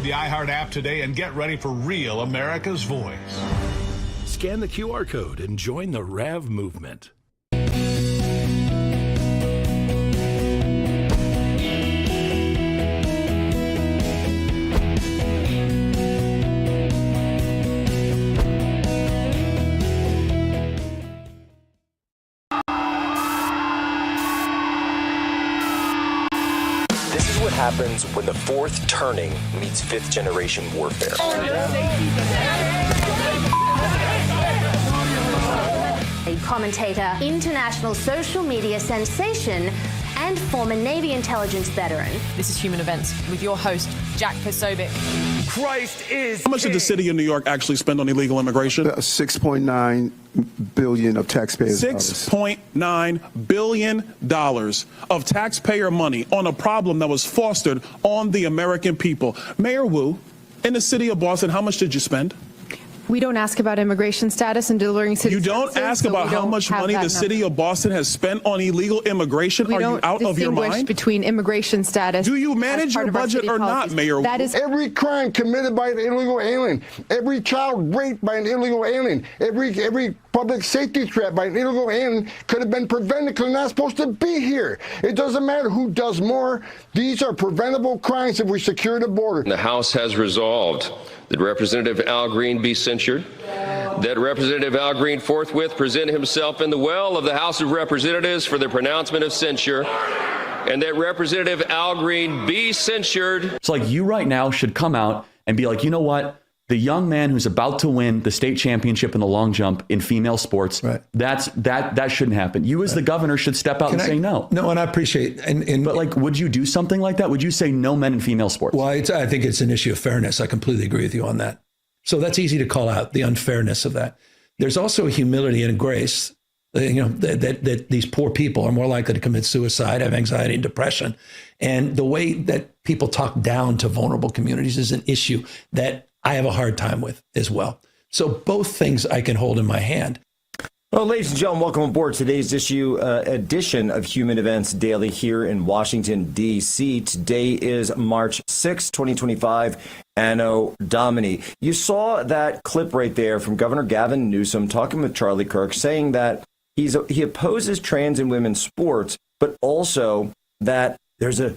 the iHeart app today and get ready for real America's voice. Scan the QR code and join the RAV movement. This is what happens when the fourth turning meets fifth generation warfare. A commentator, international social media sensation, and former Navy intelligence veteran. This is Human Events with your host, Jack Posobiec. Christ is How much did the city of New York actually spend on illegal immigration? $6.9 billion of taxpayers. $6.9 billion of taxpayer money on a problem that was fostered on the American people. Mayor Wu, in the city of Boston, how much did you spend? We don't ask about immigration status and delivering city You don't services, ask about how much money the city of Boston has spent on illegal immigration? Are you out of your mind? Between immigration status. Do you manage your budget or not, Mayor? That is every crime committed by an illegal alien, every child raped by an illegal alien, every public safety threat by an illegal alien could have been prevented because they're not supposed to be here. It doesn't matter who does more. These are preventable crimes if we secure the border. The House has resolved that Representative Al Green be censured, that Representative Al Green forthwith present himself in the well of the House of Representatives for the pronouncement of censure, and that Representative Al Green be censured. It's like you right now should come out and be like, you know what? The young man who's about to win the state championship in the long jump in female sports, that shouldn't happen. You as the governor should step out and say no. No, and I appreciate but like, would you do something like that? Would you say no men in female sports? Well, I think it's an issue of fairness. I completely agree with you on that. So that's easy to call out, the unfairness of that. There's also a humility and a grace, that these poor people are more likely to commit suicide, have anxiety and depression. And the way that people talk down to vulnerable communities is an issue that I have a hard time with as well. So both things I can hold in my hand. Well, ladies and gentlemen, welcome aboard today's edition of Human Events Daily here in Washington, D.C. Today is March 6, 2025, Anno Domini. You saw that clip right there from Governor Gavin Newsom talking with Charlie Kirk, saying that he opposes trans and women's sports, but also that there's a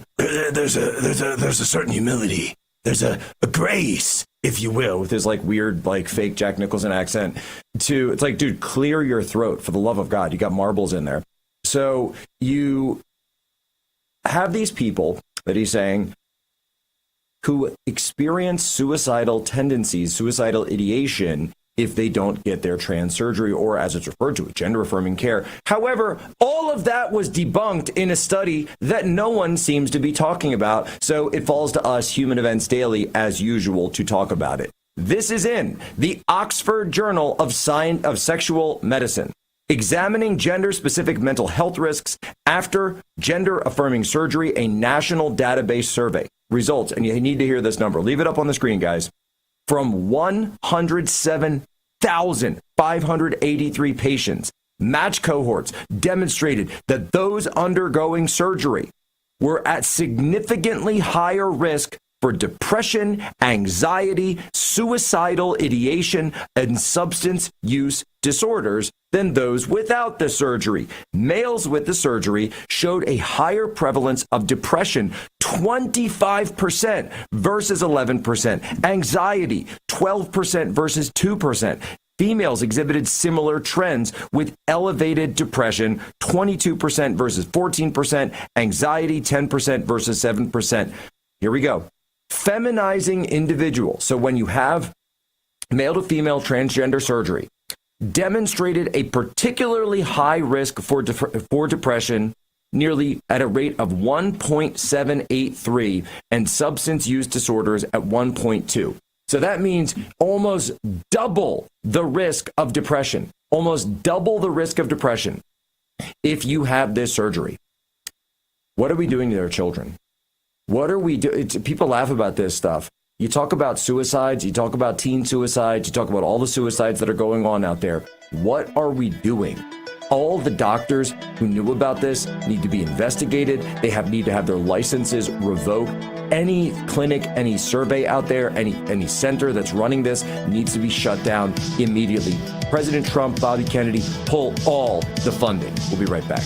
certain humility. There's a grace, if you will, with his weird, fake Jack Nicholson accent. It's like, dude, clear your throat for the love of God. You got marbles in there. So you have these people that he's saying who experience suicidal tendencies, suicidal ideation, if they don't get their trans surgery, or as it's referred to, gender-affirming care. However, all of that was debunked in a study that no one seems to be talking about. So it falls to us, Human Events Daily, as usual, to talk about it. This is in the Oxford Journal of Sexual Medicine, examining gender-specific mental health risks after gender-affirming surgery, a national database survey. Results, and you need to hear this number. Leave it up on the screen, guys. From 107,583 patients, matched cohorts demonstrated that those undergoing surgery were at significantly higher risk for depression, anxiety, suicidal ideation, and substance use disorders than those without the surgery. Males with the surgery showed a higher prevalence of depression, 25% versus 11%. Anxiety, 12% versus 2%. Females exhibited similar trends with elevated depression, 22% versus 14%. Anxiety, 10% versus 7%. Here we go. Feminizing individuals. So when you have male to female transgender surgery, demonstrated a particularly high risk for depression, nearly at a rate of 1.783, and substance use disorders at 1.2. So that means almost double the risk of depression, almost double the risk of depression if you have this surgery. What are we doing to our children? What are we doing? People laugh about this stuff. You talk about suicides, you talk about teen suicides, you talk about all the suicides that are going on out there. What are we doing? All the doctors who knew about this need to be investigated. They need to have their licenses revoked. any clinic, any survey out there, any center that's running this needs to be shut down immediately. President Trump, Bobby Kennedy, pull all the funding. We'll be right back.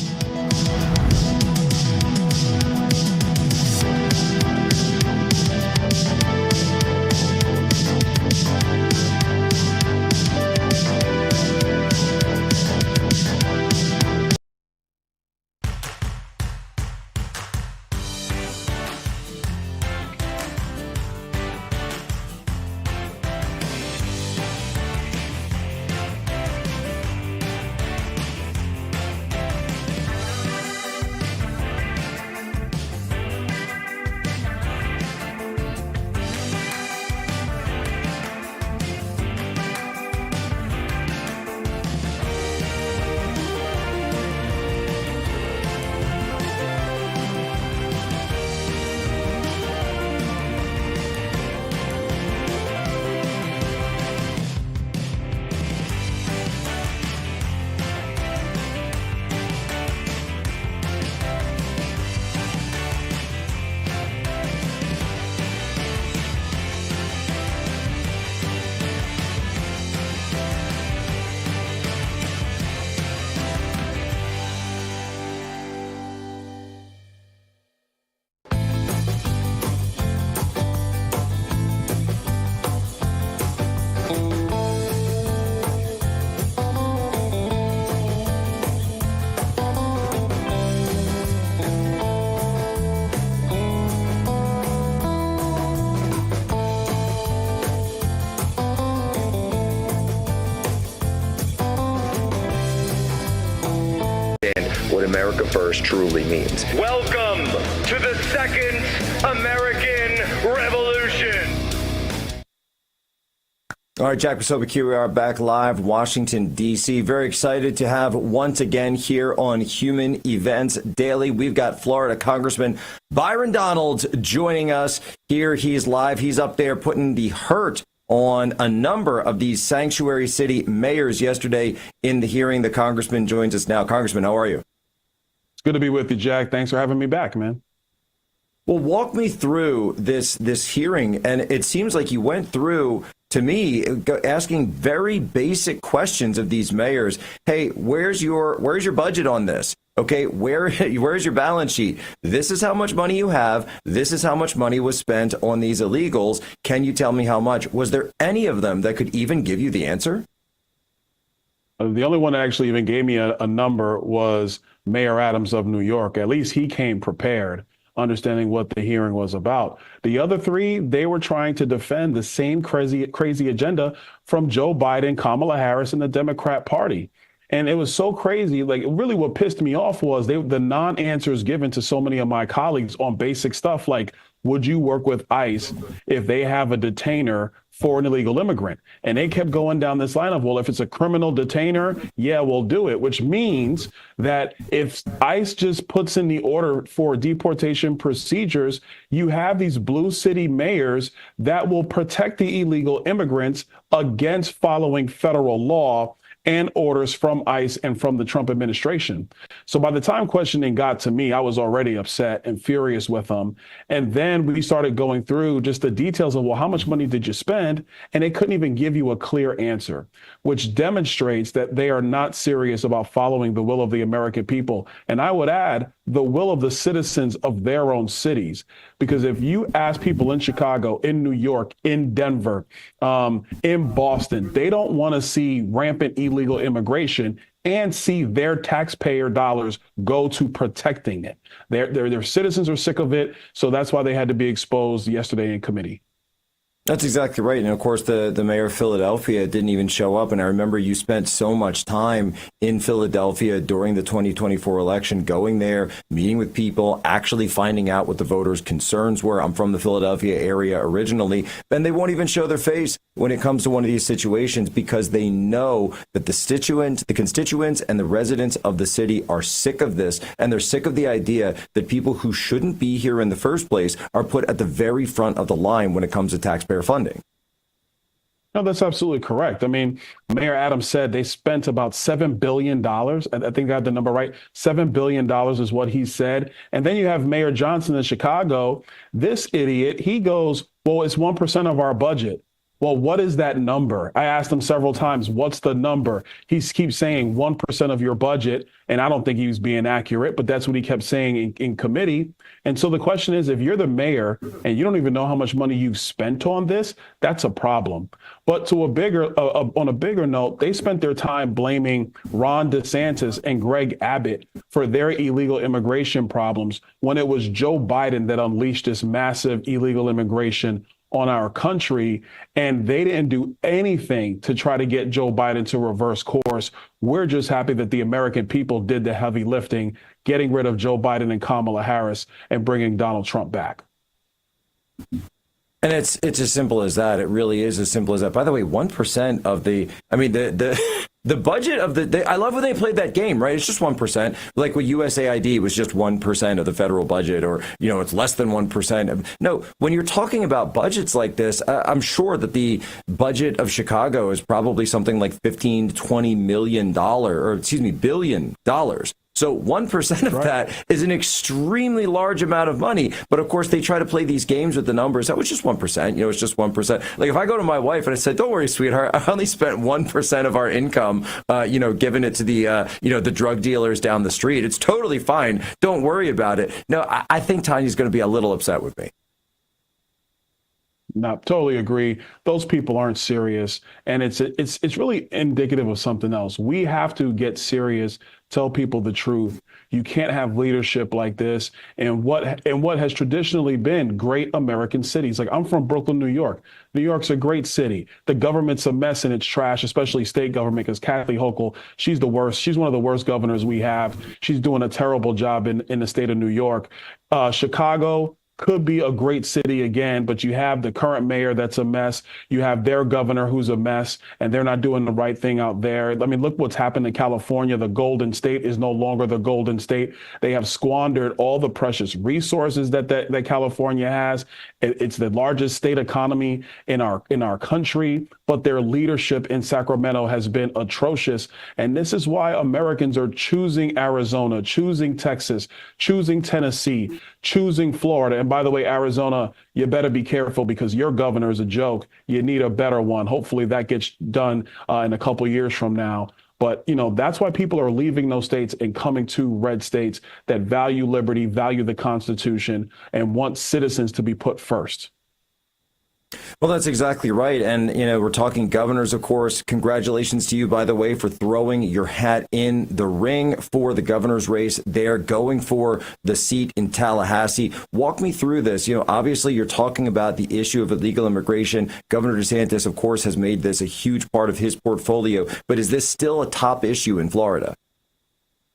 What America First truly means. Welcome to the Second American Revolution. All right, Jack Posobiec here. We are back live, Washington, D.C. Very excited to have once again here on Human Events Daily. We've got Florida Congressman Byron Donalds joining us here. He's live. He's up there putting the hurt on a number of these sanctuary city mayors yesterday in the hearing. The congressman joins us now. Congressman, how are you? It's good to be with you, Jack. Thanks for having me back, man. Well, walk me through this hearing. And it seems like you went through, to me, asking very basic questions of these mayors. Hey, where's your budget on this? Okay, where's your balance sheet? This is how much money you have. This is how much money was spent on these illegals. Can you tell me how much? Was there any of them that could even give you the answer? The only one that actually even gave me a number was Mayor Adams of New York. At least he came prepared, understanding what the hearing was about. The other three, they were trying to defend the same crazy agenda from Joe Biden, Kamala Harris, and the Democrat Party. And it was so crazy. Like, really what pissed me off was the non-answers given to so many of my colleagues on basic stuff like, would you work with ICE if they have a detainer for an illegal immigrant? And they kept going down this line of, well, if it's a criminal detainer, yeah, we'll do it, which means that if ICE just puts in the order for deportation procedures, you have these blue city mayors that will protect the illegal immigrants against following federal law and orders from ICE and from the Trump administration. So by the time questioning got to me, I was already upset and furious with them. And then we started going through just the details of, well, how much money did you spend? And they couldn't even give you a clear answer, which demonstrates that they are not serious about following the will of the American people. And I would add, the will of the citizens of their own cities. Because if you ask people in Chicago, in New York, in Denver, in Boston, they don't want to see rampant illegal immigration and see their taxpayer dollars go to protecting it. Their citizens are sick of it. So that's why they had to be exposed yesterday in committee. That's exactly right. And of course, the mayor of Philadelphia didn't even show up. And I remember you spent so much time in Philadelphia during the 2024 election, going there, meeting with people, actually finding out what the voters' concerns were. I'm from the Philadelphia area originally, and they won't even show their face when it comes to one of these situations because they know that the constituents and the residents of the city are sick of this. And they're sick of the idea that people who shouldn't be here in the first place are put at the very front of the line when it comes to taxpayer funding. No, that's absolutely correct. I mean, Mayor Adams said they spent about $7 billion. I think I got the number right. $7 billion is what he said. And then you have Mayor Johnson in Chicago. This idiot, he goes, well, it's 1% of our budget. Well, what is that number? I asked him several times, what's the number? He keeps saying 1% of your budget. And I don't think he was being accurate, but that's what he kept saying in committee. And so the question is, if you're the mayor and you don't even know how much money you've spent on this, that's a problem. But to on a bigger note, they spent their time blaming Ron DeSantis and Greg Abbott for their illegal immigration problems when it was Joe Biden that unleashed this massive illegal immigration on our country, and they didn't do anything to try to get Joe Biden to reverse course. We're just happy that the American people did the heavy lifting, getting rid of Joe Biden and Kamala Harris and bringing Donald Trump back. And it's as simple as that. It really is as simple as that. By the way, 1% of the budget of I love when they played that game, right? It's just 1%. Like with USAID was just 1% of the federal budget, or, it's less than 1%. No, when you're talking about budgets like this, I'm sure that the budget of Chicago is probably something like $15 to $20 million, billion. So 1% of that is an extremely large amount of money. But of course, they try to play these games with the numbers. That was just 1%. It's just 1%. Like if I go to my wife and I said, don't worry, sweetheart, I only spent 1% of our income, giving it to the, the drug dealers down the street. It's totally fine. Don't worry about it. No, I think Tanya's going to be a little upset with me. No, totally agree. Those people aren't serious. And it's really indicative of something else. We have to get serious, tell people the truth. You can't have leadership like this and what has traditionally been great American cities. Like I'm from Brooklyn, New York. New York's a great city. The government's a mess and it's trash, especially state government, because Kathy Hochul, she's the worst. She's one of the worst governors we have. She's doing a terrible job in the state of New York. Chicago could be a great city again, but you have the current mayor that's a mess. You have their governor who's a mess, and they're not doing the right thing out there. I mean, look what's happened in California. The Golden State is no longer the Golden State. They have squandered all the precious resources that California has. It's the largest state economy in our country, but their leadership in Sacramento has been atrocious. And this is why Americans are choosing Arizona, choosing Texas, choosing Tennessee, choosing Florida. And by the way, Arizona, you better be careful because your governor is a joke. You need a better one. Hopefully that gets done in a couple years from now. But, that's why people are leaving those states and coming to red states that value liberty, value the Constitution, and want citizens to be put first. Well, that's exactly right. And, we're talking governors, of course. Congratulations to you, by the way, for throwing your hat in the ring for the governor's race there, going for the seat in Tallahassee. Walk me through this. Obviously, you're talking about the issue of illegal immigration. Governor DeSantis, of course, has made this a huge part of his portfolio. But is this still a top issue in Florida?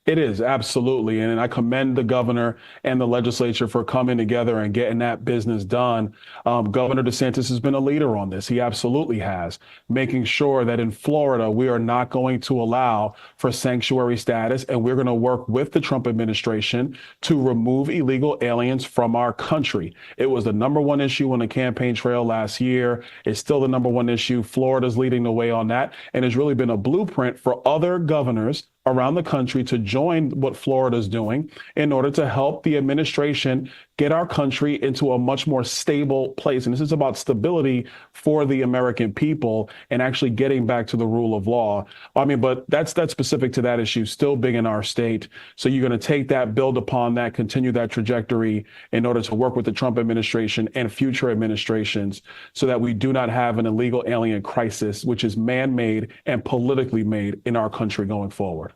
It is, absolutely. And I commend the governor and the legislature for coming together and getting that business done. Governor DeSantis has been a leader on this. He absolutely has, making sure that in Florida, we are not going to allow for sanctuary status. And we're going to work with the Trump administration to remove illegal aliens from our country. It was the number one issue on the campaign trail last year. It's still the number one issue. Florida's leading the way on that. And it's really been a blueprint for other governors around the country to join what Florida's doing in order to help the administration get our country into a much more stable place. And this is about stability for the American people and actually getting back to the rule of law. But that's specific to that issue, still big in our state. So you're going to take that, build upon that, continue that trajectory in order to work with the Trump administration and future administrations so that we do not have an illegal alien crisis, which is man-made and politically made in our country going forward.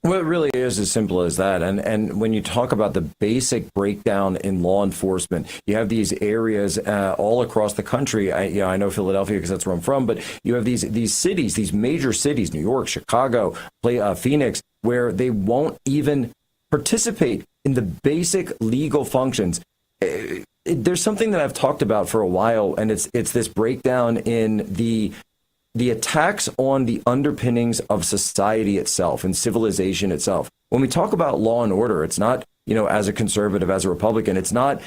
Well, it really is as simple as that. And when you talk about the basic breakdown in law enforcement, you have these areas all across the country. I know Philadelphia because that's where I'm from, but you have these cities, these major cities, New York, Chicago, Phoenix, where they won't even participate in the basic legal functions. There's something that I've talked about for a while, and it's this breakdown in the attacks on the underpinnings of society itself and civilization itself. When we talk about law and order, it's not as a conservative, as a Republican. It's not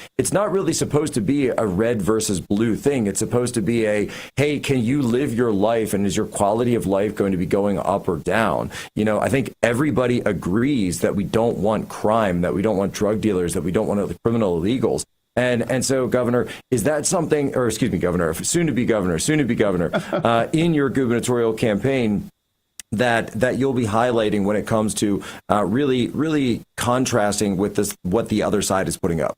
really supposed to be a red versus blue thing. It's supposed to be hey, can you live your life, and is your quality of life going to be going up or down? I think everybody agrees that we don't want crime, that we don't want drug dealers, that we don't want criminal illegals. And so, Governor, is that something, or excuse me, Governor, soon to be governor, in your gubernatorial campaign, that you'll be highlighting when it comes to really contrasting with what the other side is putting up?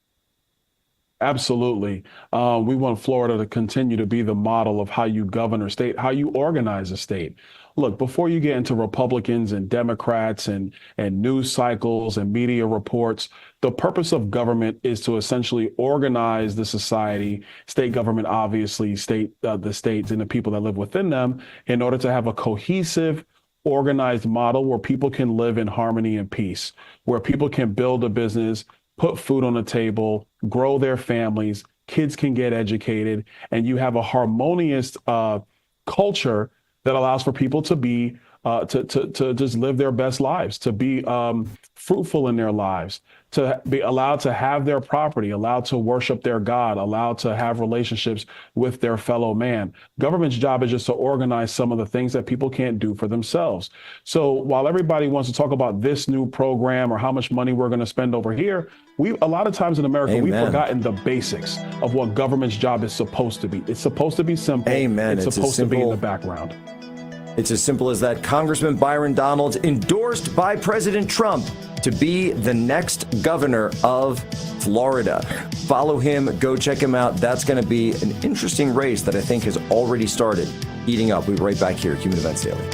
Absolutely. We want Florida to continue to be the model of how you govern a state, how you organize a state. Look, before you get into Republicans and Democrats and news cycles and media reports, the purpose of government is to essentially organize the society, state government, obviously, the states and the people that live within them, in order to have a cohesive, organized model where people can live in harmony and peace, where people can build a business, put food on the table, grow their families, kids can get educated, and you have a harmonious culture that allows for people to be to just live their best lives, to be fruitful in their lives, to be allowed to have their property, allowed to worship their God, allowed to have relationships with their fellow man. Government's job is just to organize some of the things that people can't do for themselves. So while everybody wants to talk about this new program or how much money we're going to spend over here, a lot of times in America, we've forgotten the basics of what government's job is supposed to be. It's supposed to be simple. Amen. It's supposed to be in the background. It's as simple as that. Congressman Byron Donalds, endorsed by President Trump to be the next governor of Florida. Follow him. Go check him out. That's going to be an interesting race that I think has already started heating up. We'll be right back here at Human Events Daily.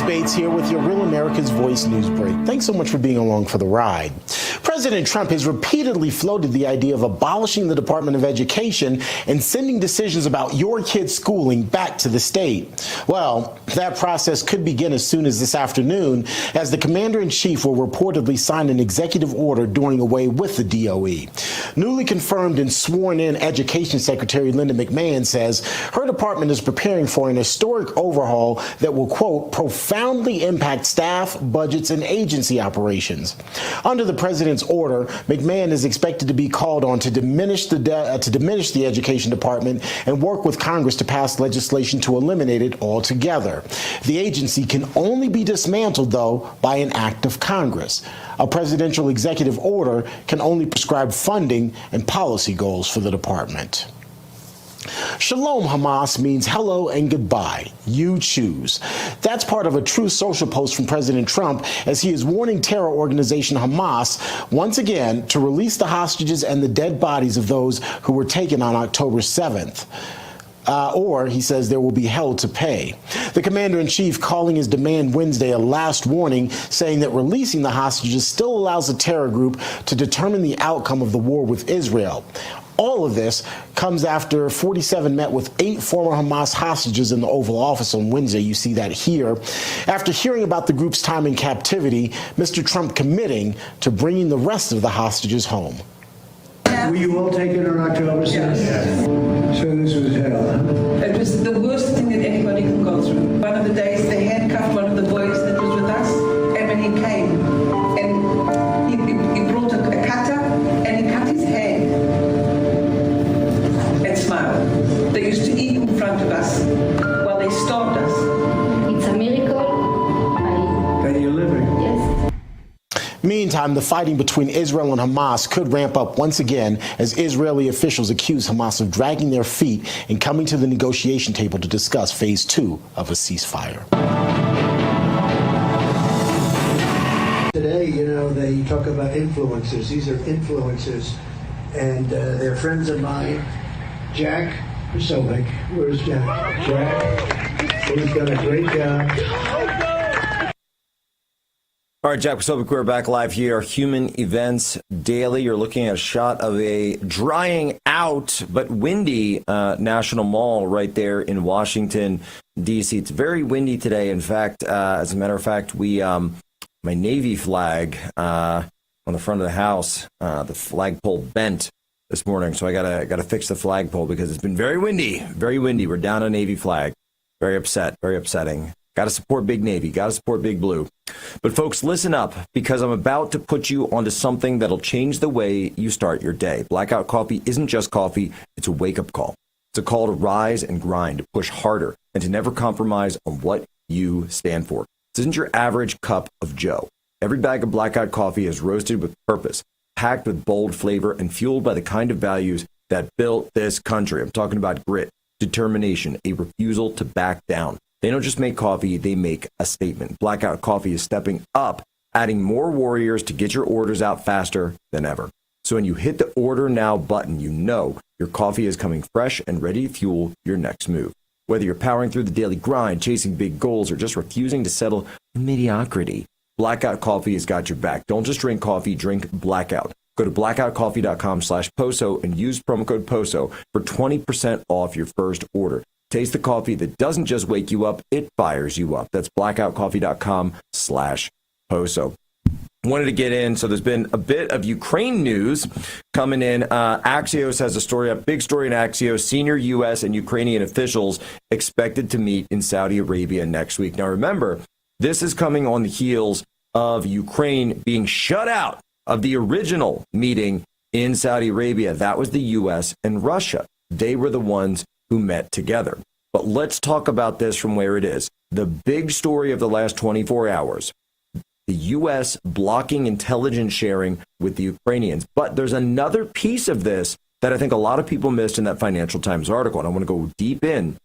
Bates here with your Real America's Voice news break. Thanks so much for being along for the ride. President Trump has repeatedly floated the idea of abolishing the Department of Education and sending decisions about your kids' schooling back to the state. Well, that process could begin as soon as this afternoon, as the commander-in-chief will reportedly sign an executive order doing away with the DOE. Newly confirmed and sworn-in Education Secretary Linda McMahon says her department is preparing for an historic overhaul that will, quote, profoundly impact staff, budgets, and agency operations. Under the president's order, McMahon is expected to be called on to diminish the Education Department and work with Congress to pass legislation to eliminate it altogether. The agency can only be dismantled, though, by an act of Congress. A presidential executive order can only prescribe funding and policy goals for the department. Shalom Hamas means hello and goodbye. You choose. That's part of a Truth Social post from President Trump as he is warning terror organization Hamas once again to release the hostages and the dead bodies of those who were taken on October 7th. Or, he says, there will be hell to pay. The commander-in-chief calling his demand Wednesday a last warning, saying that releasing the hostages still allows the terror group to determine the outcome of the war with Israel. All of this comes after 47 met with 8 former Hamas hostages in the Oval Office on Wednesday. You see that here. After hearing about the group's time in captivity, Mr. Trump committing to bringing the rest of the hostages home. Were you all taken on October 7th? Yes. So this was hell. It was the worst thing that anybody can go through. One of the days they handcuffed one of the boys that was with us, and when he came, and he brought a cutter, and he cut his hand and smiled. They used to eat in front of us while they starved us. It's a miracle. That you're living. Yes. Meantime, the fighting between Israel and Hamas could ramp up once again as Israeli officials accuse Hamas of dragging their feet and coming to the negotiation table to discuss phase 2 of a ceasefire. Today, you know, they talk about influencers. These are influencers, and they're friends of mine. Jack Posobiec. Where's Jack? Jack, who's done a great job. All right, Jack Posobiec, we're back live here. Human Events Daily. You're looking at a shot of a drying out but windy National Mall right there in Washington, D.C. It's very windy today. In fact, as a matter of fact, my Navy flag on the front of the house, the flagpole bent this morning. So I gotta fix the flagpole because it's been very windy, very windy. We're down a Navy flag. Very upset, very upsetting. Got to support Big Navy. Got to support Big Blue. But folks, listen up, because I'm about to put you onto something that'll change the way you start your day. Blackout Coffee isn't just coffee. It's a wake-up call. It's a call to rise and grind, to push harder, and to never compromise on what you stand for. This isn't your average cup of Joe. Every bag of Blackout Coffee is roasted with purpose, packed with bold flavor, and fueled by the kind of values that built this country. I'm talking about grit, determination, a refusal to back down. They don't just make coffee, they make a statement. Blackout Coffee is stepping up, adding more warriors to get your orders out faster than ever. So when you hit the order now button, you know your coffee is coming fresh and ready to fuel your next move. Whether you're powering through the daily grind, chasing big goals, or just refusing to settle for mediocrity, Blackout Coffee has got your back. Don't just drink coffee, drink Blackout. Go to blackoutcoffee.com/POSO and use promo code POSO for 20% off your first order. Taste the coffee that doesn't just wake you up, it fires you up. That's blackoutcoffee.com/POSO. Wanted to get in, so there's been a bit of Ukraine news coming in. Axios has a story, a big story in Axios. Senior U.S. and Ukrainian officials expected to meet in Saudi Arabia next week. Now remember, this is coming on the heels of Ukraine being shut out of the original meeting in Saudi Arabia. That was the U.S. and Russia. They were the ones who met together. But let's talk about this from where it is. The big story of the last 24 hours, the U.S. blocking intelligence sharing with the Ukrainians. But there's another piece of this that I think a lot of people missed in that Financial Times article. And I want to go deep in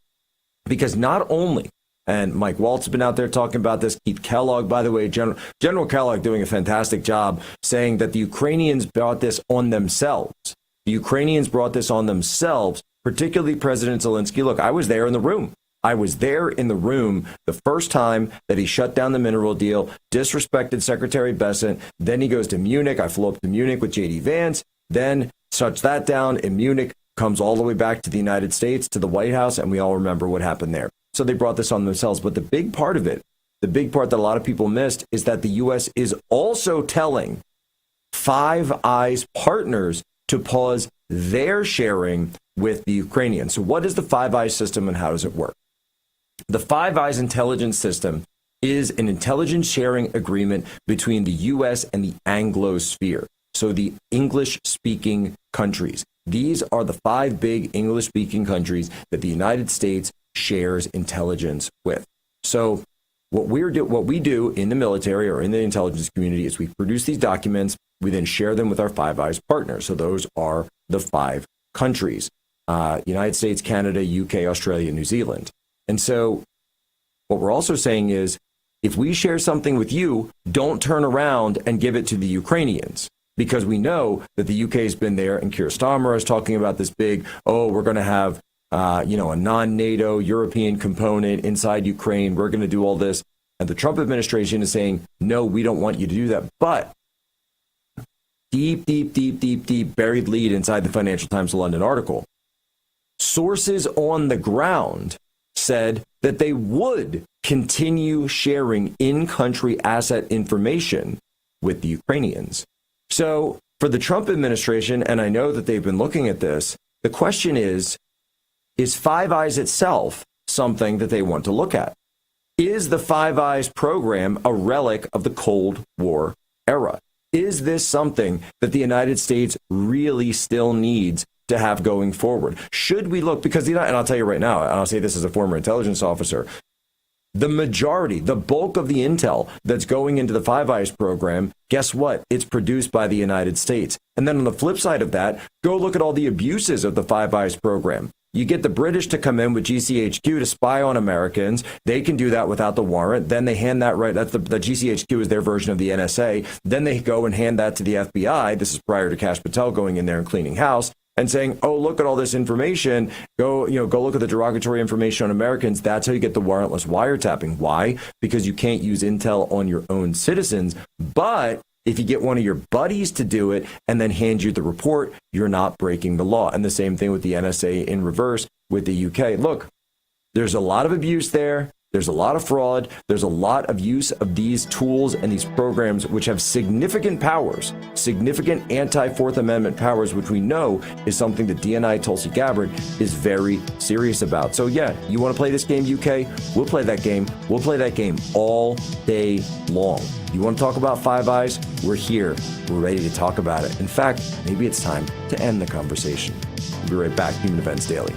because not only, and Mike Waltz has been out there talking about this, Keith Kellogg, by the way, General Kellogg doing a fantastic job saying that the Ukrainians brought this on themselves. The Ukrainians brought this on themselves, particularly President Zelensky. Look, I was there in the room. I was there in the room the first time that he shut down the mineral deal, disrespected Secretary Bessent. Then he goes to Munich. I flew up to Munich with J.D. Vance, then shuts that down in Munich, comes all the way back to the United States, to the White House, and we all remember what happened there. So they brought this on themselves. But the big part of it, the big part that a lot of people missed, is that the U.S. is also telling Five Eyes partners to pause their sharing with the Ukrainians. So what is the Five Eyes system and how does it work? The Five Eyes intelligence system is an intelligence sharing agreement between the U.S. and the Anglosphere, so the English-speaking countries. These are the five big English-speaking countries that the United States shares intelligence with. So what we do in the military or in the intelligence community is we produce these documents. We then share them with our Five Eyes partners. So those are the five countries: United States, Canada, UK, Australia, New Zealand. And so what we're also saying is, if we share something with you, don't turn around and give it to the Ukrainians, because we know that the UK has been there, and Keir Starmer is talking about this big, we're going to have, a non-NATO European component inside Ukraine. We're going to do all this. And the Trump administration is saying, no, we don't want you to do that. But deep buried lead inside the Financial Times London article, sources on the ground said that they would continue sharing in-country asset information with the Ukrainians. So for the Trump administration, and I know that they've been looking at this, the question is Five Eyes itself something that they want to look at? Is the Five Eyes program a relic of the Cold War era? Is this something that the United States really still needs to have going forward? Should we look, because, and I'll tell you right now, and I'll say this as a former intelligence officer, the majority, the bulk of the intel that's going into the Five Eyes program, guess what? It's produced by the United States. And then on the flip side of that, go look at all the abuses of the Five Eyes program. You get the British to come in with GCHQ to spy on Americans. They can do that without the warrant. Then they hand that right. That's the GCHQ is their version of the NSA. Then they go and hand that to the FBI. This is prior to Kash Patel going in there and cleaning house and saying, oh, look at all this information. Go look at the derogatory information on Americans. That's how you get the warrantless wiretapping. Why? Because you can't use intel on your own citizens. But if you get one of your buddies to do it and then hand you the report, you're not breaking the law. And the same thing with the NSA in reverse with the UK. Look, there's a lot of abuse there. There's a lot of fraud. There's a lot of use of these tools and these programs, which have significant powers, significant anti-Fourth Amendment powers, which we know is something that DNI Tulsi Gabbard is very serious about. So yeah, you want to play this game, UK? We'll play that game. We'll play that game all day long. You want to talk about Five Eyes? We're here. We're ready to talk about it. In fact, maybe it's time to end the conversation. We'll be right back. Human Events Daily.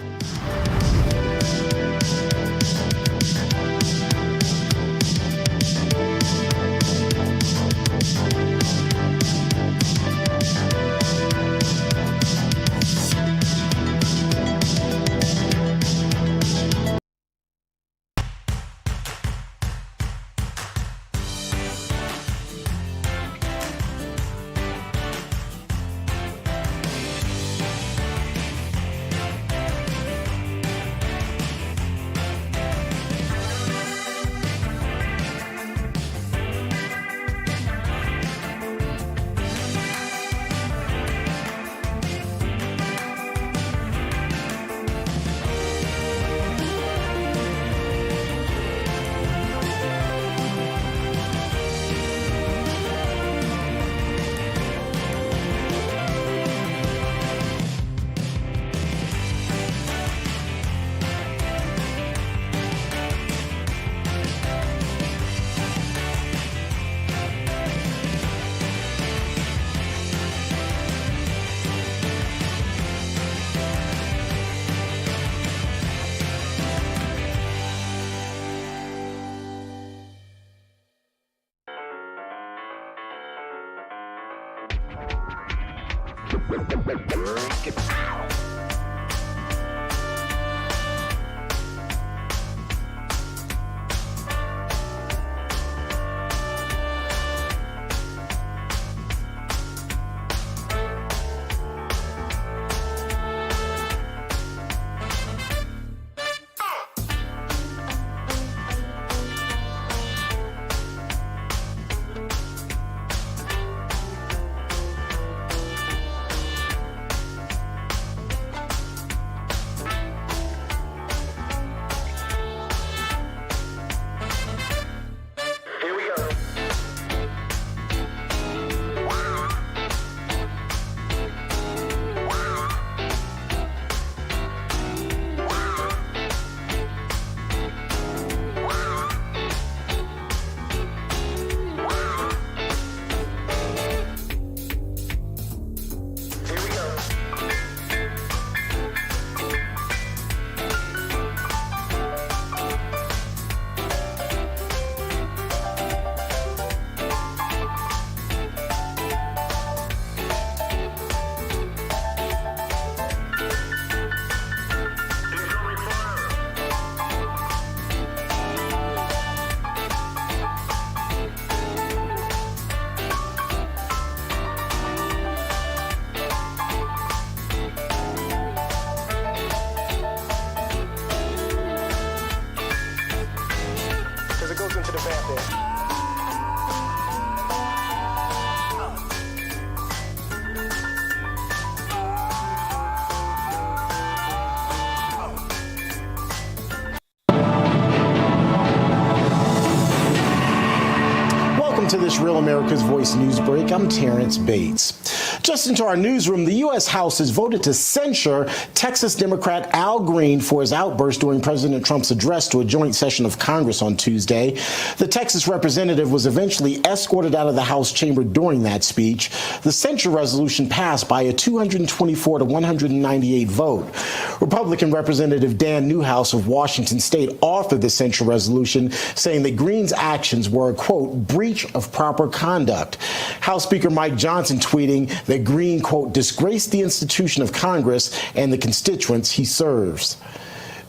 this Real America's Voice news break, I'm Terrence Bates. Just into our newsroom, the U.S. House has voted to censure Texas Democrat Al Green for his outburst during President Trump's address to a joint session of Congress on Tuesday. The Texas representative was eventually escorted out of the House chamber during that speech. The censure resolution passed by a 224 to 198 vote. Republican Representative Dan Newhouse of Washington State authored the censure resolution, saying that Green's actions were a, quote, breach of proper conduct. House Speaker Mike Johnson tweeting that Green, quote, disgraced the institution of Congress and the constituents he serves.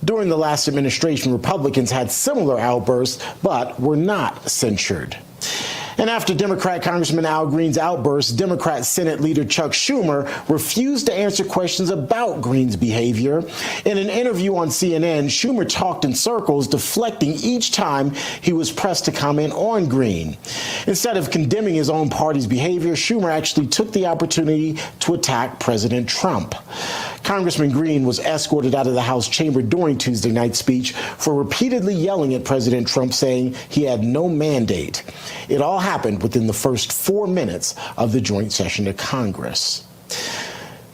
During the last administration, Republicans had similar outbursts, but were not censured. And after Democrat Congressman Al Green's outburst, Democrat Senate Leader Chuck Schumer refused to answer questions about Green's behavior. In an interview on CNN, Schumer talked in circles, deflecting each time he was pressed to comment on Green. Instead of condemning his own party's behavior, Schumer actually took the opportunity to attack President Trump. Congressman Green was escorted out of the House chamber during Tuesday night's speech for repeatedly yelling at President Trump, saying he had no mandate. It all happened within the first 4 minutes of the joint session of Congress.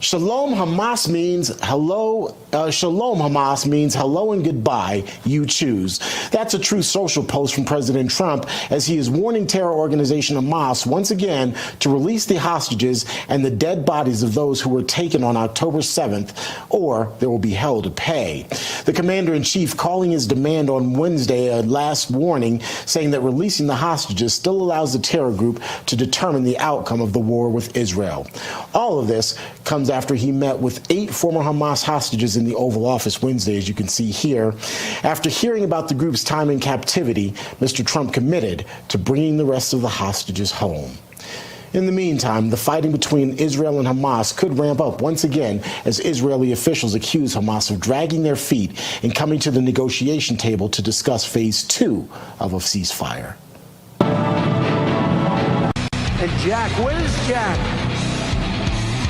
Shalom Hamas means hello. Shalom Hamas means hello and goodbye. You choose. That's a true social post from President Trump as he is warning terror organization Hamas once again to release the hostages and the dead bodies of those who were taken on October 7th, or there will be hell to pay. The commander-in-chief calling his demand on Wednesday a last warning, saying that releasing the hostages still allows the terror group to determine the outcome of the war with Israel. All of this comes after he met with 8 former Hamas hostages in the Oval Office Wednesday, as you can see here. After hearing about the group's time in captivity, Mr. Trump committed to bringing the rest of the hostages home. In the meantime, the fighting between Israel and Hamas could ramp up once again as Israeli officials accuse Hamas of dragging their feet and coming to the negotiation table to discuss phase 2 of a ceasefire. And Jack, where's Jack?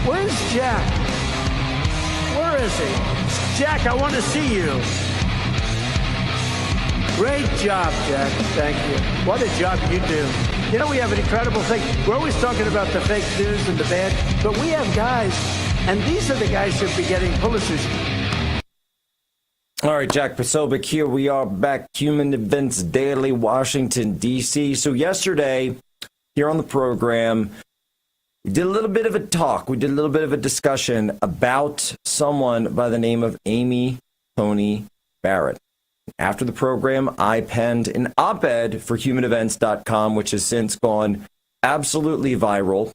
Where's Jack? Where is he? Jack, I want to see you. Great job, Jack. Thank you. What a job you do. You know, we have an incredible thing. We're always talking about the fake news and the bad, but we have guys, and these are the guys who should be getting Pulitzers. All right, Jack Posobiec here. We are back. Human Events Daily, Washington, D.C. So yesterday, here on the program, we did a little bit of a talk. We did a little bit of a discussion about someone by the name of Amy Coney Barrett. After the program, I penned an op-ed for humanevents.com, which has since gone absolutely viral.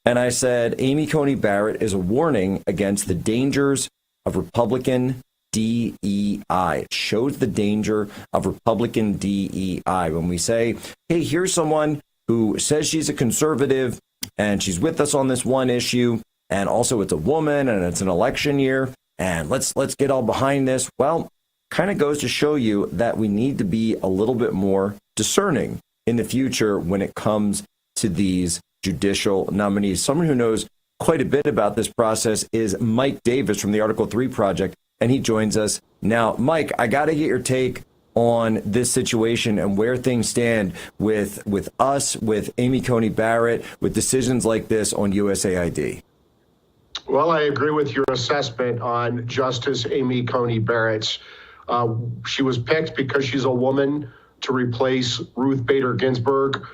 And I said, Amy Coney Barrett is a warning against the dangers of Republican DEI. It shows the danger of Republican DEI. When we say, hey, here's someone who says she's a conservative, and she's with us on this one issue, and also it's a woman, and it's an election year, and let's get all behind this. Well, kind of goes to show you that we need to be a little bit more discerning in the future when it comes to these judicial nominees. Someone who knows quite a bit about this process is Mike Davis from the Article 3 Project, and he joins us now. Mike, I got to get your take on this situation and where things stand with us, with Amy Coney Barrett, with decisions like this on USAID. Well, I agree with your assessment on Justice Amy Coney Barrett's. She was picked because she's a woman to replace Ruth Bader Ginsburg.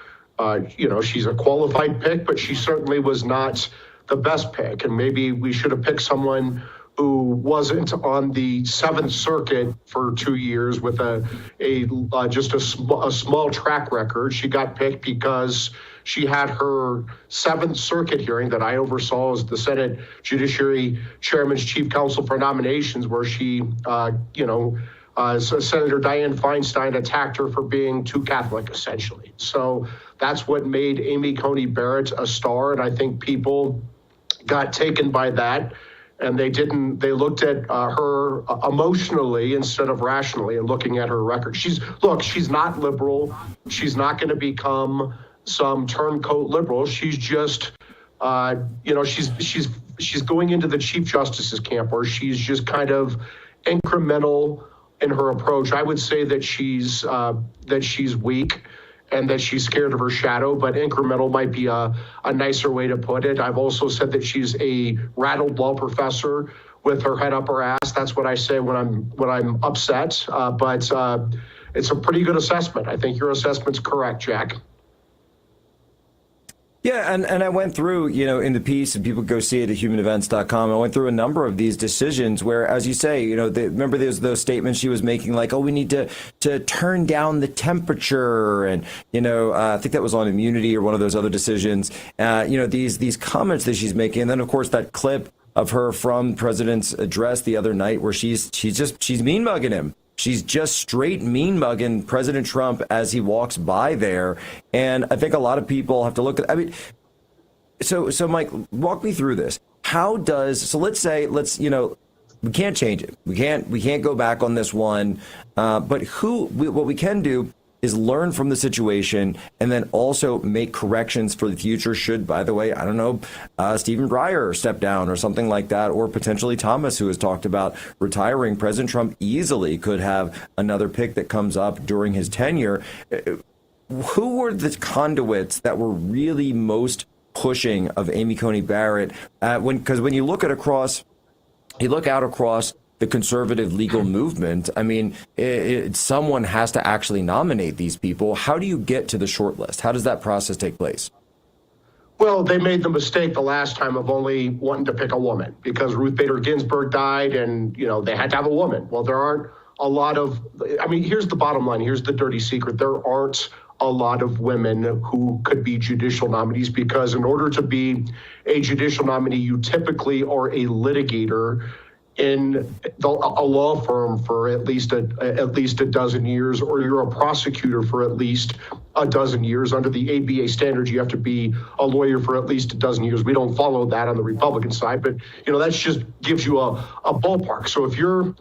She's a qualified pick, but she certainly was not the best pick. And maybe we should have picked someone who wasn't on the Seventh Circuit for 2 years with just a small track record. She got picked because she had her Seventh Circuit hearing that I oversaw as the Senate Judiciary Chairman's Chief Counsel for Nominations, where she, Senator Dianne Feinstein attacked her for being too Catholic, essentially. So that's what made Amy Coney Barrett a star, and I think people got taken by that. And they looked at her emotionally instead of rationally and looking at her record. She's not liberal. She's not going to become some turncoat liberal. She's just, she's going into the Chief Justice's camp, where she's just kind of incremental in her approach. I would say that she's weak. and that she's scared of her shadow, but incremental might be a nicer way to put it. I've also said that she's a rattled law professor with her head up her ass. That's what I say when I'm upset. But it's a pretty good assessment. I think your assessment's correct, Jack. Yeah, and I went through, in the piece, and people go see it at humanevents.com. I went through a number of these decisions where, as you say, remember there's those statements she was making, like, oh, we need to turn down the temperature, and I think that was on immunity or one of those other decisions. These comments that she's making, and then of course that clip of her from President's address the other night where she's mean mugging him. She's just straight mean mugging President Trump as he walks by there. And I think a lot of people have to look at, so Mike, walk me through this. Let's say, we can't change it. We can't go back on this one. But what we can do is learn from the situation and then also make corrections for the future should, by the way, I don't know, Stephen Breyer step down or something like that, or potentially Thomas, who has talked about retiring. President Trump easily could have another pick that comes up during his tenure. Who were the conduits that were really most pushing of Amy Coney Barrett? Because when you look out across the conservative legal movement, I mean, someone has to actually nominate these people. How do you get to the short list? How does that process take place? Well, they made the mistake the last time of only wanting to pick a woman because Ruth Bader Ginsburg died and, they had to have a woman. Well, there aren't a lot of, here's the bottom line. Here's the dirty secret. There aren't a lot of women who could be judicial nominees because in order to be a judicial nominee, you typically are a litigator in a law firm for at least a dozen years, or you're a prosecutor for at least a dozen years. Under the ABA standards, you have to be a lawyer for at least a dozen years. We don't follow that on the Republican side, but that just gives you a ballpark. So if you're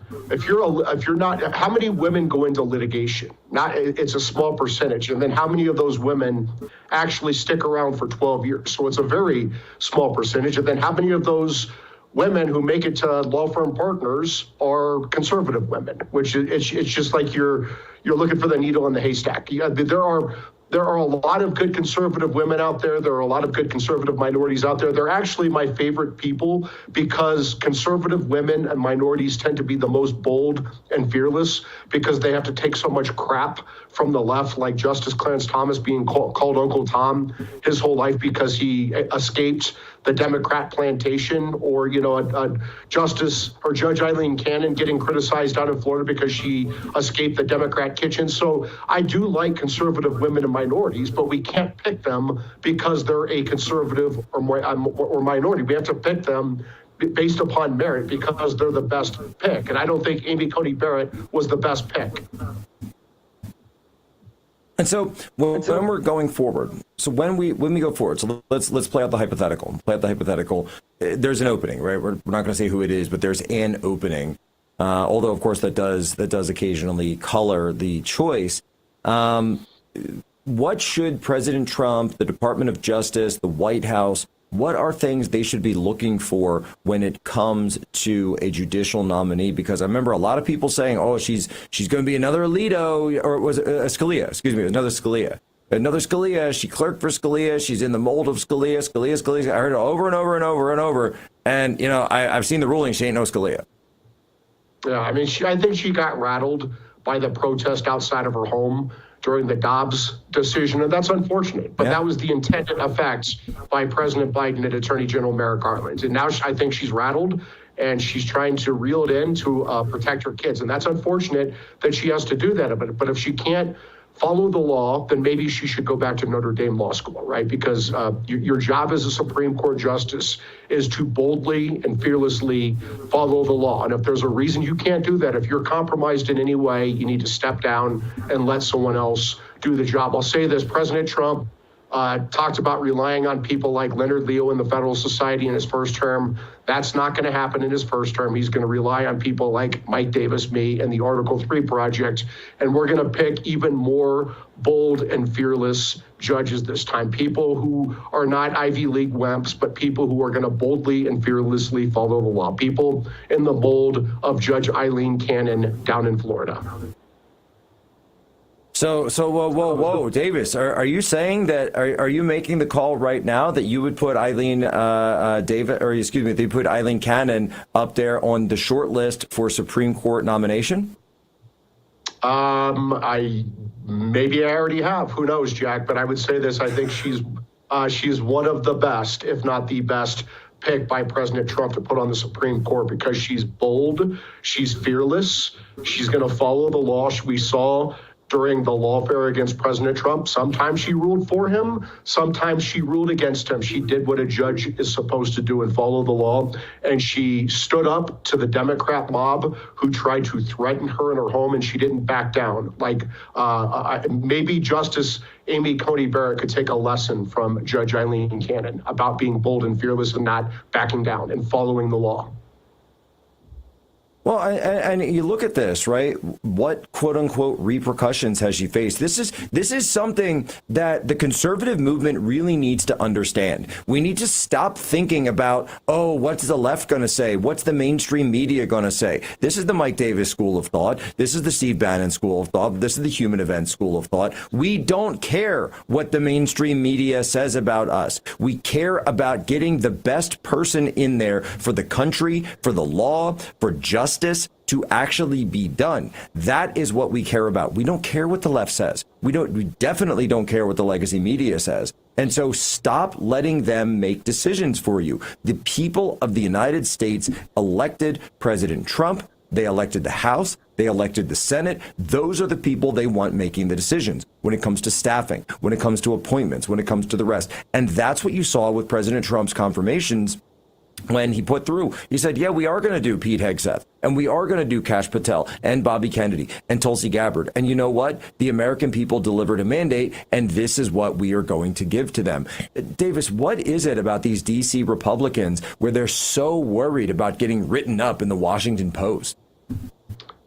not, how many women go into litigation? It's a small percentage, and then how many of those women actually stick around for 12 years? So it's a very small percentage, and then how many of those women who make it to law firm partners are conservative women, which it's just like you're looking for the needle in the haystack. Yeah, there are a lot of good conservative women out there. There are a lot of good conservative minorities out there. They're actually my favorite people because conservative women and minorities tend to be the most bold and fearless because they have to take so much crap from the left, like Justice Clarence Thomas being called Uncle Tom his whole life because he escaped the Democrat plantation, or a Justice or Judge Eileen Cannon getting criticized out in Florida because she escaped the Democrat kitchen. So I do like conservative women and minorities, but we can't pick them because they're a conservative or minority. We have to pick them based upon merit because they're the best pick. And I don't think Amy Coney Barrett was the best pick. And so when we're going forward, when we go forward, so let's play out the hypothetical. There's an opening, right? We're not going to say who it is, but there's an opening. Although, of course, that does occasionally color the choice. What should President Trump, the Department of Justice, the White House, what are things they should be looking for when it comes to a judicial nominee? Because I remember a lot of people saying, oh, she's going to be another Alito, or was it Scalia? Excuse me, another Scalia. Another Scalia. She clerked for Scalia. She's in the mold of Scalia. I heard it over and over and over and over. And, I've seen the ruling. She ain't no Scalia. Yeah, I think she got rattled by the protest outside of her home during the Dobbs decision, and that's unfortunate. But that was the intended effect by President Biden and Attorney General Merrick Garland. And now I think she's rattled, and she's trying to reel it in to protect her kids. And that's unfortunate that she has to do that. But if she can't follow the law, then maybe she should go back to Notre Dame Law School, right? Because your job as a Supreme Court justice is to boldly and fearlessly follow the law. And if there's a reason you can't do that, if you're compromised in any way, you need to step down and let someone else do the job. I'll say this, President Trump talked about relying on people like Leonard Leo in the Federalist Society in his first term. That's not going to happen in his first term. He's going to rely on people like Mike Davis, me, and the Article 3 Project. And we're going to pick even more bold and fearless judges this time. People who are not Ivy League wimps, but people who are going to boldly and fearlessly follow the law. People in the mold of Judge Eileen Cannon down in Florida. So whoa, Davis, are you saying that, are you making the call right now that you would put Eileen they put Eileen Cannon up there on the short list for Supreme Court nomination? Maybe I already have. Who knows, Jack? But I would say this: I think she's one of the best, if not the best, picked by President Trump to put on the Supreme Court because she's bold, she's fearless, she's going to follow the law. We saw during the lawfare against President Trump, sometimes she ruled for him, sometimes she ruled against him. She did what a judge is supposed to do and follow the law. And she stood up to the Democrat mob who tried to threaten her in her home, and she didn't back down. Maybe Justice Amy Coney Barrett could take a lesson from Judge Eileen Cannon about being bold and fearless and not backing down and following the law. Well, and you look at this, right? What quote unquote repercussions has she faced? This is something that the conservative movement really needs to understand. We need to stop thinking about, oh, what's the left going to say? What's the mainstream media going to say? This is the Mike Davis school of thought. This is the Steve Bannon school of thought. This is the Human Events school of thought. We don't care what the mainstream media says about us. We care about getting the best person in there for the country, for the law, for justice, to actually be done. That is what we care about. We don't care what the left says. We definitely don't care what the legacy media says. And so stop letting them make decisions for you. The people of the United States elected President Trump. They elected the House. They elected the Senate. Those are the people they want making the decisions when it comes to staffing, when it comes to appointments, when it comes to the rest. And that's what you saw with President Trump's confirmations. When he put through, he said, yeah, we are going to do Pete Hegseth, and we are going to do Kash Patel and Bobby Kennedy and Tulsi Gabbard. And you know what? The American people delivered a mandate, and this is what we are going to give to them. Davis, what is it about these D.C. Republicans where they're so worried about getting written up in the Washington Post?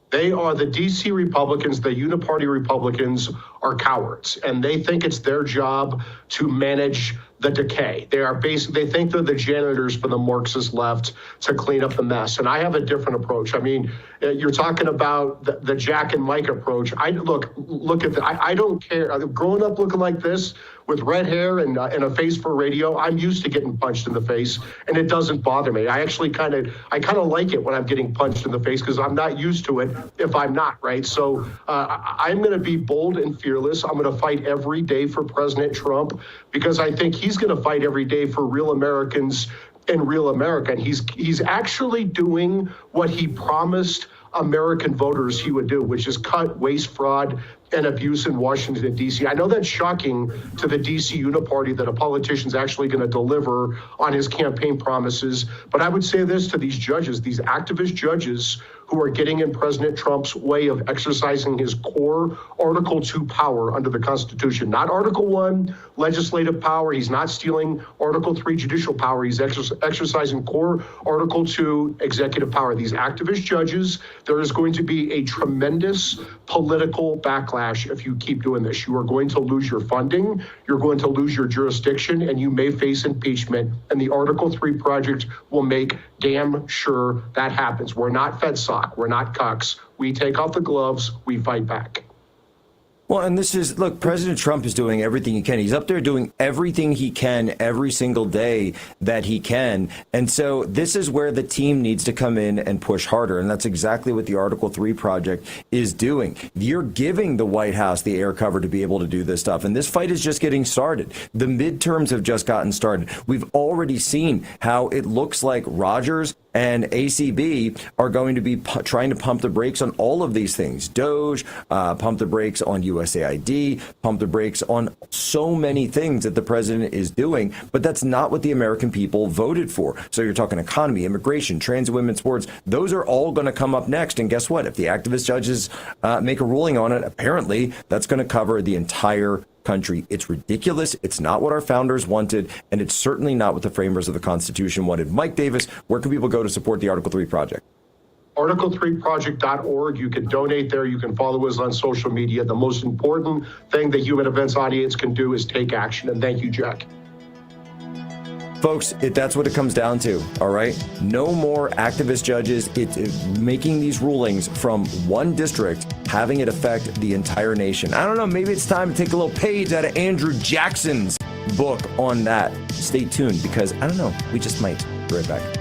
They are the D.C. Republicans, the uniparty Republicans are cowards, and they think it's their job to manage the decay. They think they're the janitors for the Marxist left to clean up the mess. And I have a different approach. I mean, you're talking about the Jack and Mike approach. Look at I don't care. Growing up looking like this with red hair and a face for radio, I'm used to getting punched in the face, and it doesn't bother me. I actually kind of like it when I'm getting punched in the face because I'm not used to it if I'm not, right? So I'm going to be bold and fearless. I'm going to fight every day for President Trump because I think he's going to fight every day for real Americans and real America. And he's actually doing what he promised American voters he would do, which is cut waste, fraud, and abuse in Washington, D.C. I know that's shocking to the D.C. Uniparty that a politician's actually going to deliver on his campaign promises. But I would say this to these judges, these activist judges who are getting in President Trump's way of exercising his core Article 2 power under the Constitution. Not Article 1 legislative power. He's not stealing Article 3 judicial power. He's exercising core Article 2 executive power. These activist judges, there is going to be a tremendous political backlash if you keep doing this. You are going to lose your funding, you're going to lose your jurisdiction, and you may face impeachment. And the Article 3 project will make damn sure that happens. We're not FedSoc. We're not cucks. We take off the gloves. We fight back. Well, and look, President Trump is doing everything he can. He's up there doing everything he can every single day that he can. And so this is where the team needs to come in and push harder. And that's exactly what the Article 3 project is doing. You're giving the White House the air cover to be able to do this stuff. And this fight is just getting started. The midterms have just gotten started. We've already seen how it looks like Rogers and ACB are going to be trying to pump the brakes on all of these things. Doge, pump the brakes on USAID, pump the brakes on so many things that the president is doing. But that's not what the American people voted for. So you're talking economy, immigration, trans women's sports. Those are all going to come up next. And guess what? If the activist judges make a ruling on it, apparently that's going to cover the entire country. It's ridiculous. It's not what our founders wanted, and it's certainly not what the framers of the Constitution wanted. Mike Davis, where can people go to support the Article 3 project? Article3project.org. You can donate there. You can follow us on social media. The most important thing the Human Events audience can do is take action. And thank you, Jack. Folks, that's what it comes down to, all right? No more activist judges making these rulings from one district, having it affect the entire nation. I don't know, maybe it's time to take a little page out of Andrew Jackson's book on that. Stay tuned, because I don't know, we just might. Be right back.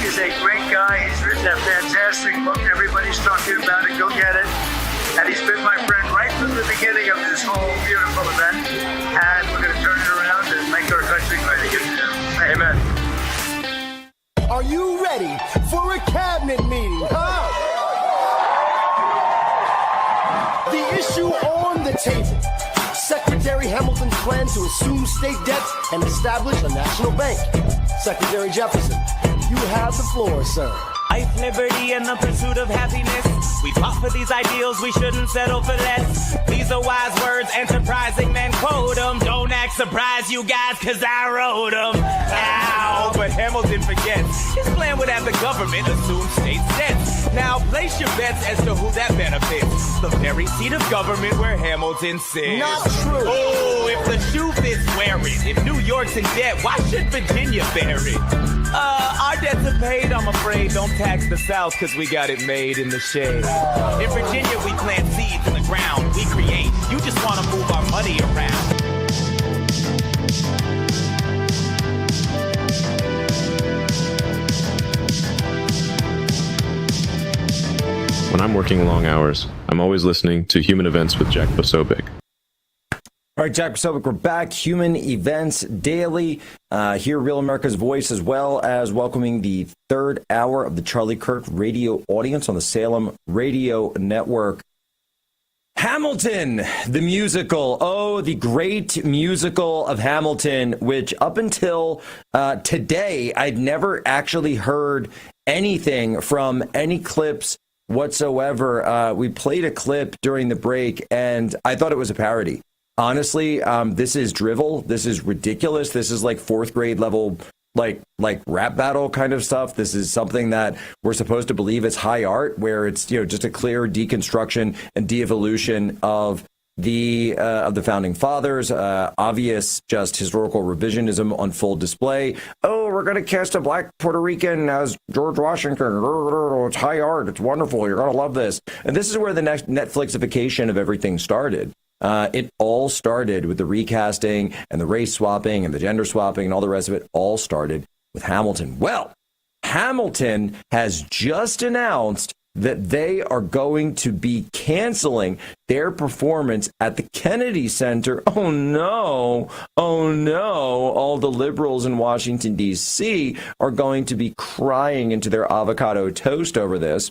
is a great guy. He's written a fantastic book. Everybody's talking about it. Go get it. And he's been my friend right from the beginning of this whole beautiful event. And we're going to turn it around and make our country great again. Amen. Are you ready for a cabinet meeting? Huh? The issue on the table. Secretary Hamilton's plan to assume state debts and establish a national bank. Secretary Jefferson, you have the floor, sir. Life, liberty, and the pursuit of happiness. We fought for these ideals, we shouldn't settle for less. These are wise words, enterprising men quote them. Don't act surprised, you guys, cause I wrote them. Ow, but Hamilton forgets. His plan would have the government assume state debts. Now place your bets as to who that benefits. The very seat of government where Hamilton sits. Not true. Oh, if the shoe fits, wear it. If New York's in debt, why should Virginia bear it? Our debts are paid, I'm afraid. Don't tax the South, cause we got it made in the shade. In Virginia, we plant seeds in the ground. We create. You just want to move our money around. When I'm working long hours, I'm always listening to Human Events with Jack Posobiec. All right, Jack Posobiec, we're back. Human Events Daily. Hear Real America's Voice, as well as welcoming the third hour of the Charlie Kirk radio audience on the Salem Radio Network. Hamilton, the musical. Oh, the great musical of Hamilton, which up until today, I'd never actually heard anything from any clips whatsoever. We played a clip during the break, and I thought it was a parody. Honestly, this is drivel. This is ridiculous. This is like fourth grade level, like rap battle kind of stuff. This is something that we're supposed to believe is high art, where it's, you know, just a clear deconstruction and de-evolution of the founding fathers. Obvious, just historical revisionism on full display. Oh, we're going to cast a black Puerto Rican as George Washington. It's high art. It's wonderful. You're going to love this. And this is where the next Netflixification of everything started. It all started with the recasting and the race swapping and the gender swapping and all the rest of it. All started with Hamilton. Well, Hamilton has just announced that they are going to be canceling their performance at the Kennedy Center. Oh no, all the liberals in Washington, D.C. are going to be crying into their avocado toast over this,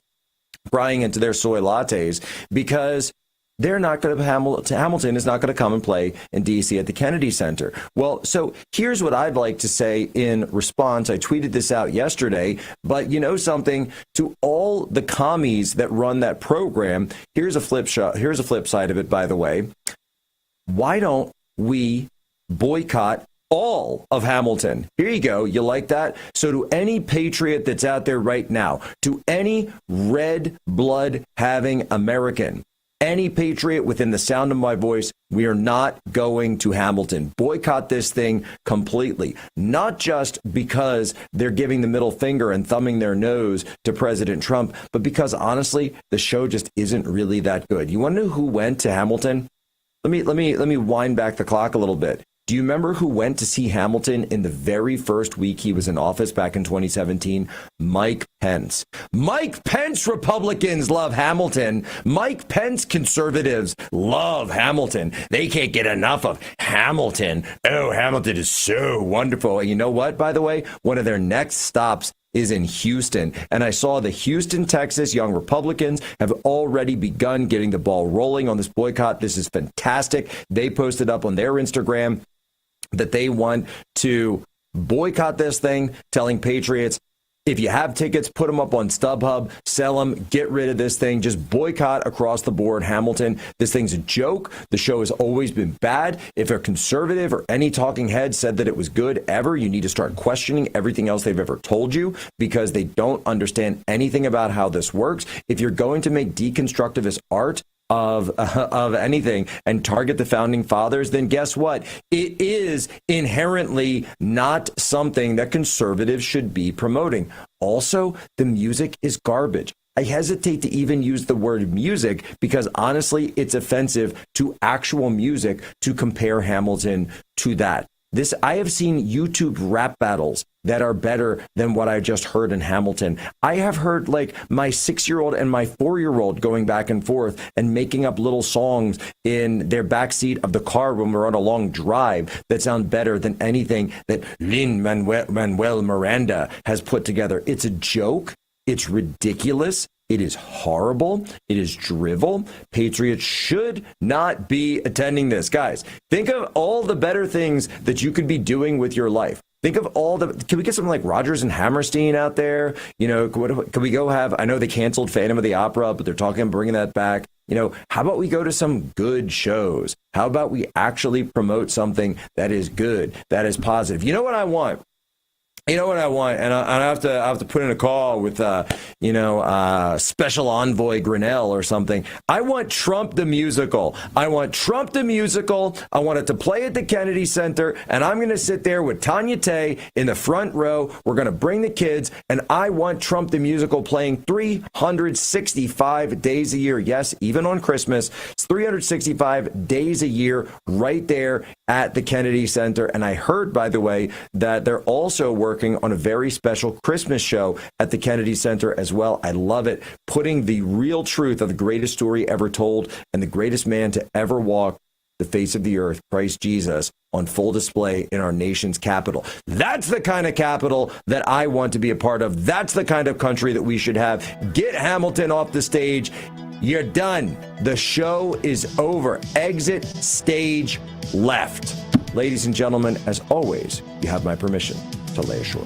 crying into their soy lattes, because they're not going to Hamilton is not going to come and play in D.C. at the Kennedy Center. Well, so here's what I'd like to say in response. I tweeted this out yesterday, but you know something, to all the commies that run that program, here's a flip side of it, by the way. Why don't we boycott all of Hamilton? Here you go. You like that? So to any patriot that's out there right now, to any red blood having American, any patriot within the sound of my voice, we are not going to Hamilton. Boycott this thing completely. Not just because they're giving the middle finger and thumbing their nose to President Trump, but because honestly, the show just isn't really that good. You want to know who went to Hamilton? Let me wind back the clock a little bit. Do you remember who went to see Hamilton in the very first week he was in office back in 2017? Mike Pence. Mike Pence Republicans love Hamilton. Mike Pence conservatives love Hamilton. They can't get enough of Hamilton. Oh, Hamilton is so wonderful. And you know what, by the way? One of their next stops is in Houston. And I saw the Houston, Texas young Republicans have already begun getting the ball rolling on this boycott. This is fantastic. They posted up on their Instagram that they want to boycott this thing, telling patriots, if you have tickets, put them up on StubHub, sell them, get rid of this thing, just boycott across the board Hamilton. This thing's a joke. The show has always been bad. If a conservative or any talking head said that it was good ever, you need to start questioning everything else they've ever told you, because they don't understand anything about how this works. If you're going to make deconstructivist art of anything and target the founding fathers, then guess what? It is inherently not something that conservatives should be promoting. Also, the music is garbage. I hesitate to even use the word music because honestly, it's offensive to actual music to compare Hamilton to that. I have seen YouTube rap battles that are better than what I just heard in Hamilton. I have heard like my 6-year-old and my 4-year-old going back and forth and making up little songs in their backseat of the car when we're on a long drive that sound better than anything that Lin-Manuel Miranda has put together. It's a joke. It's ridiculous. It is horrible. It is drivel. Patriots should not be attending this. Guys, think of all the better things that you could be doing with your life. Think of can we get something like Rodgers and Hammerstein out there? You know, can we go have, I know they canceled Phantom of the Opera, but they're talking about bringing that back. You know, how about we go to some good shows? How about we actually promote something that is good, that is positive? You know what I want? You know what I want, and I have to put in a call with, Special Envoy Grinnell or something. I want Trump the musical. I want Trump the musical. I want it to play at the Kennedy Center, and I'm going to sit there with Tanya Tay in the front row. We're going to bring the kids, and I want Trump the musical playing 365 days a year. Yes, even on Christmas. It's It's 365 days a year right there at the Kennedy Center. And I heard, by the way, that they're also working on a very special Christmas show at the Kennedy Center as well. I love it. Putting the real truth of the greatest story ever told and the greatest man to ever walk the face of the earth, Christ Jesus, on full display in our nation's capital. That's the kind of capital that I want to be a part of. That's the kind of country that we should have. Get Hamilton off the stage. You're done. The show is over. Exit stage left. Ladies and gentlemen, as always, you have my permission to lay ashore.